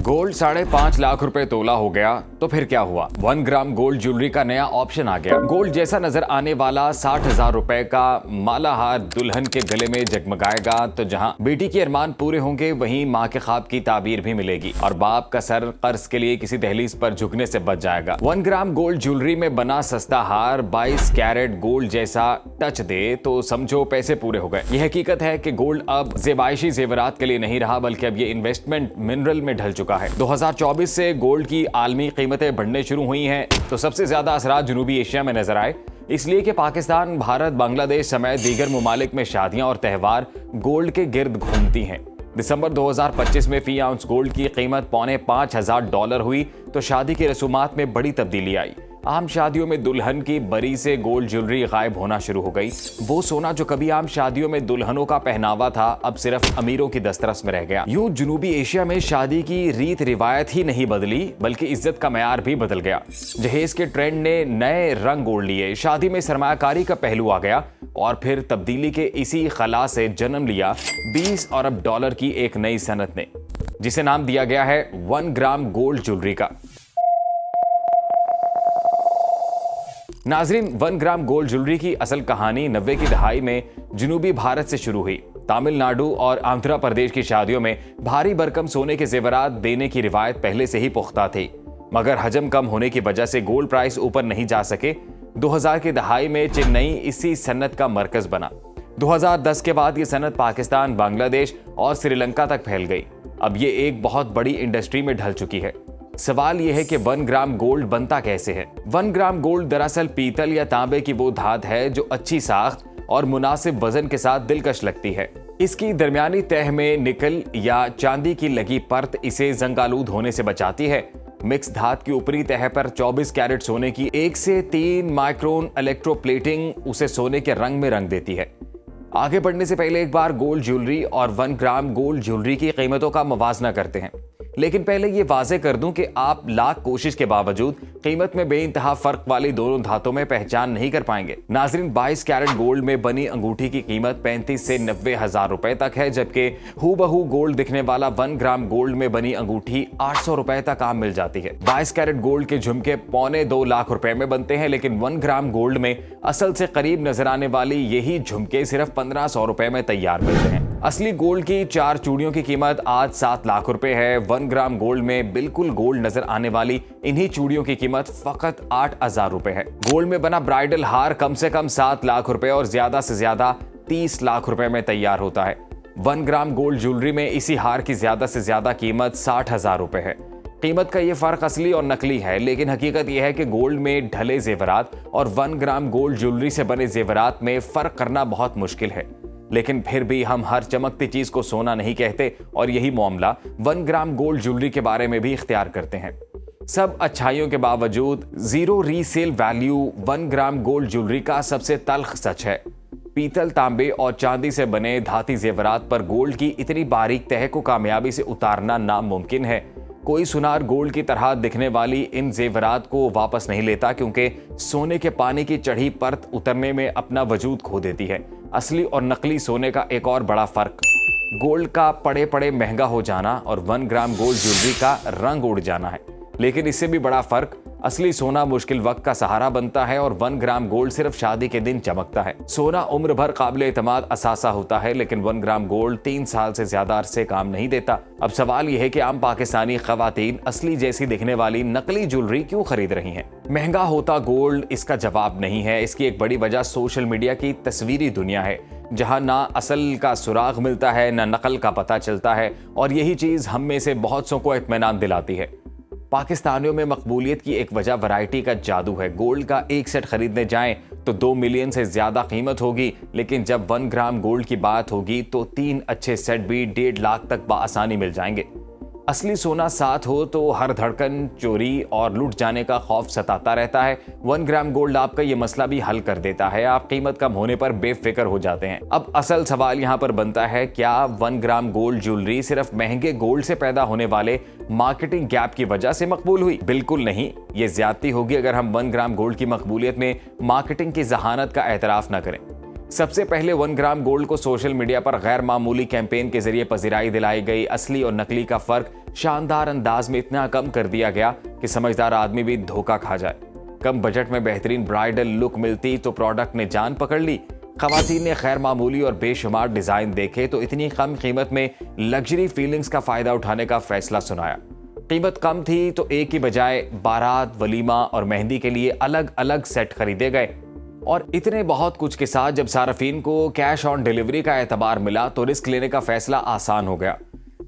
Gold 5.5 lakh रुपए तोला हो गया तो फिर क्या हुआ? 1 ग्राम गोल्ड ज्वेलरी का नया ऑप्शन आ गया। गोल्ड जैसा नजर आने वाला 60,000 रुपए का माला हार दुल्हन के गले में जगमगाएगा। तो जहां बेटी के अरमान पूरे होंगे वहीं मां के ख्वाब की ताबीर भी मिलेगी और बाप का सर कर्ज के लिए किसी दहलीज पर झुकने से बच जाएगा। 1 ग्राम गोल्ड ज्वेलरी में बना सस्ता हार 22 कैरेट गोल्ड जैसा टच दे तो समझो पैसे पूरे हो गए। यह हकीकत है कि गोल्ड अब ज़ेबाइशी जेवरात के लिए नहीं रहा, बल्कि अब ये इन्वेस्टमेंट मिनरल में ढल चुका है। 2024 से गोल्ड की आलमी कीमतें बढ़ने शुरू हुई हैं, तो सबसे ज्यादा असरात जनूबी एशिया में नजर आए, इसलिए कि पाकिस्तान, भारत, बांग्लादेश समेत दीगर ममालिक में शादियां और त्यौहार गोल्ड के गिर्द घूमती हैं। दिसंबर 2025 में फी आउंस गोल्ड की कीमत $5,500 हुई तो शादी की रसूमात में बड़ी तब्दीली आई। आम शादियों में दुल्हन की बरी से गोल्ड ज्वेलरी गायब होना शुरू हो गई। वो सोना जो कभी आम शादियों में दुल्हनों का पहनावा था, अब सिर्फ अमीरों की दस्तरस में रह गया। यूं जनूबी एशिया में शादी की रीत रिवायत ही नहीं बदली, बल्कि इज्जत का मयार भी बदल गया। जहेज के ट्रेंड ने नए रंग ओढ़ लिए, शादी में सरमायाकारी का पहलू आ गया और फिर तब्दीली के इसी खला से जन्म लिया $20 अरब की एक नई सनत ने, जिसे नाम दिया गया है 1 ग्राम गोल्ड ज्वेलरी का। नाजरीन, 1 ग्राम गोल्ड ज्वेलरी की असल कहानी 90 की दहाई में जनूबी भारत से शुरू हुई। तमिलनाडु और आंध्र प्रदेश की शादियों में भारी भरकम सोने के जेवरात देने की रिवायत पहले से ही पुख्ता थी, मगर हजम कम होने की वजह से गोल्ड प्राइस ऊपर नहीं जा सके। 2000 की दहाई में चेन्नई इसी सनत का मरकज बना। 2010 के बाद ये सनत पाकिस्तान, बांग्लादेश और श्रीलंका तक फैल गई। अब ये एक बहुत बड़ी इंडस्ट्री में ढल चुकी है। सवाल यह है कि 1 ग्राम गोल्ड बनता कैसे है? 1 ग्राम गोल्ड दरअसल पीतल या तांबे की वो धात है जो अच्छी साख्त और मुनासिब वजन के साथ दिलकश लगती है। इसकी दरमियानी तह में निकल या चांदी की लगी परत इसे जंगालूद होने से बचाती है। मिक्स धात की ऊपरी तह पर 24 कैरेट सोने की 1 से 3 माइक्रोन इलेक्ट्रोप्लेटिंग उसे सोने के रंग में रंग देती है। आगे बढ़ने से पहले एक बार गोल्ड ज्वेलरी और 1 ग्राम गोल्ड ज्वेलरी की कीमतों का मुवाजना करते हैं। लेकिन पहले ये वाजे कर दूं कि आप लाख कोशिश के बावजूद कीमत में बेइंतहा फर्क वाली दोनों धातों में पहचान नहीं कर पाएंगे। नाजरीन, 22 कैरेट गोल्ड में बनी अंगूठी की कीमत 35 से 90 हजार रुपए तक है, जबकि हूबहू गोल्ड दिखने वाला 1 ग्राम गोल्ड में बनी अंगूठी 800 रुपए तक आम मिल जाती है। 22 कैरेट गोल्ड के झुमके 1.25 लाख रुपए में बनते हैं, लेकिन 1 ग्राम गोल्ड में असल से करीब नजर आने वाली यही झुमके सिर्फ 1500 रुपए में तैयार मिलते हैं। असली गोल्ड की 4 चूड़ियों की कीमत आज 7 लाख रुपए है। 1 ग्राम गोल्ड में बिल्कुल गोल्ड नजर आने वाली इन्हीं चूड़ियों की कीमत फकत 8,000 रुपए है। गोल्ड में बना ब्राइडल हार कम से कम 7 लाख रुपए और ज्यादा से ज्यादा 30 लाख रुपए में तैयार होता है। 1 ग्राम गोल्ड ज्वेलरी में इसी हार की ज्यादा से ज्यादा कीमत 60,000 रुपए है। कीमत का ये फर्क असली और नकली है, लेकिन हकीकत यह है कि गोल्ड में ढले जेवरात और 1 ग्राम गोल्ड ज्वेलरी से बने जेवरात में फर्क करना बहुत मुश्किल है। लेकिन फिर भी हम हर चमकती चीज को सोना नहीं कहते और यही मामला 1 ग्राम गोल्ड ज्वेलरी के बारे में भी इख्तियार करते हैं। सब अच्छाइयों के बावजूद zero resale value 1 gram gold jewellery का सबसे तल्ख सच है। पीतल, तांबे और चांदी से बने धाती जेवरात पर गोल्ड की इतनी बारीक तह को कामयाबी से उतारना नामुमकिन है। कोई सुनार गोल्ड की तरह दिखने वाली इन जेवरात को वापस नहीं लेता, क्योंकि सोने के पानी की चढ़ी परत उतरने में अपना वजूद खो देती है। असली और नकली सोने का एक और बड़ा फर्क गोल्ड का पड़े पड़े महंगा हो जाना और 1 ग्राम गोल्ड ज्वेलरी का रंग उड़ जाना है। लेकिन इससे भी बड़ा फर्क असली सोना मुश्किल वक्त का सहारा बनता है और 1 ग्राम गोल्ड सिर्फ शादी के दिन चमकता है। सोना उम्र भर काबिल एतमाद असासा होता है, लेकिन 1 ग्राम गोल्ड 3 साल से ज्यादा अरसे काम नहीं देता। अब सवाल यह है कि आम पाकिस्तानी खवातीन असली जैसी दिखने वाली नकली ज्वेलरी क्यों खरीद रही हैं? महंगा होता गोल्ड इसका जवाब नहीं है। इसकी एक बड़ी वजह सोशल मीडिया की तस्वीरी दुनिया है, जहां ना असल का सुराग मिलता है, ना नकल का पता चलता है, और यही चीज हम में से बहुत सौ को इत्मीनान दिलाती है। पाकिस्तानियों में मकबूलियत की एक वजह वैरायटी का जादू है। गोल्ड का एक सेट खरीदने जाएं तो 2 मिलियन से ज्यादा कीमत होगी, लेकिन जब 1 ग्राम गोल्ड की बात होगी तो 3 अच्छे सेट भी 1.5 लाख तक बाआसानी मिल जाएंगे। असली सोना साथ हो तो हर धड़कन चोरी और लूट जाने का खौफ सताता रहता है। 1 ग्राम गोल्ड आपका ये मसला भी हल कर देता है। आप कीमत कम होने पर बेफिक्र हो जाते हैं। अब असल सवाल यहाँ पर बनता है, क्या 1 ग्राम गोल्ड ज्वेलरी सिर्फ महंगे गोल्ड से पैदा होने वाले मार्केटिंग गैप की वजह से मकबूल हुई? बिल्कुल नहीं। ये ज्यादती होगी अगर हम 1 ग्राम गोल्ड की मकबूलियत में मार्केटिंग की जहानत का एतराफ न करें। सबसे पहले 1 ग्राम गोल्ड को सोशल मीडिया पर गैर मामूली कैंपेन के जरिए पजीराई दिलाई गई। असली और नकली का फर्क शानदार अंदाज में इतना कम कर दिया गया कि समझदार आदमी भी धोखा खा जाए। कम बजट में बेहतरीन ब्राइडल लुक मिलती तो प्रोडक्ट ने जान पकड़ ली। खवातीन ने खैर मामूली और बेशुमार डिजाइन देखे तो इतनी कम कीमत में लग्जरी फीलिंग्स का फायदा उठाने का फैसला सुनाया। कीमत कम थी तो एक की बजाय बारात, वलीमा और मेहंदी के लिए अलग अलग सेट खरीदे गए। और इतने बहुत कुछ के साथ जब सार्फिन को कैश ऑन डिलीवरी का एतबार मिला तो रिस्क लेने का फैसला आसान हो गया।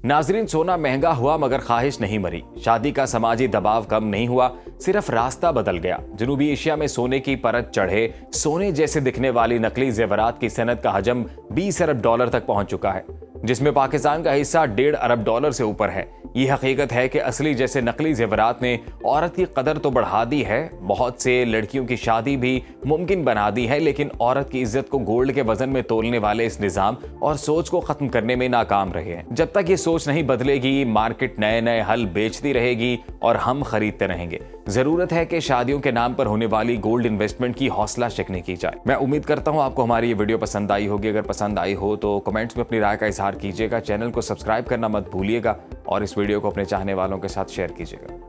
नाजरीन, सोना महंगा हुआ मगर ख्वाहिश नहीं मरी। शादी का समाजी दबाव कम नहीं हुआ, सिर्फ रास्ता बदल गया। जनूबी एशिया में सोने की परत चढ़े सोने जैसे दिखने वाली नकली जेवरात की सनत का हजम 20 अरब डॉलर तक पहुंच चुका है, जिसमें पाकिस्तान का हिस्सा 1.5 अरब डॉलर से ऊपर है। ये हकीकत है कि असली जैसे नकली जेवरात ने औरत की कदर तो बढ़ा दी है, बहुत से लड़कियों की शादी भी मुमकिन बना दी है, लेकिन औरत की इज्जत को गोल्ड के वजन में तोलने वाले इस निजाम और सोच को खत्म करने में नाकाम रहे हैं। जब तक ये सोच नहीं बदलेगी, मार्केट नए नए हल बेचती रहेगी और हम खरीदते रहेंगे। जरूरत है कि शादियों के नाम पर होने वाली गोल्ड इन्वेस्टमेंट की हौसला शिकनी की जाए। मैं उम्मीद करता हूं आपको हमारी ये वीडियो पसंद आई होगी। अगर पसंद आई हो तो कमेंट्स में अपनी राय का इजहार कीजिएगा। चैनल को सब्सक्राइब करना मत भूलिएगा और इस वीडियो को अपने चाहने वालों के साथ शेयर कीजिएगा।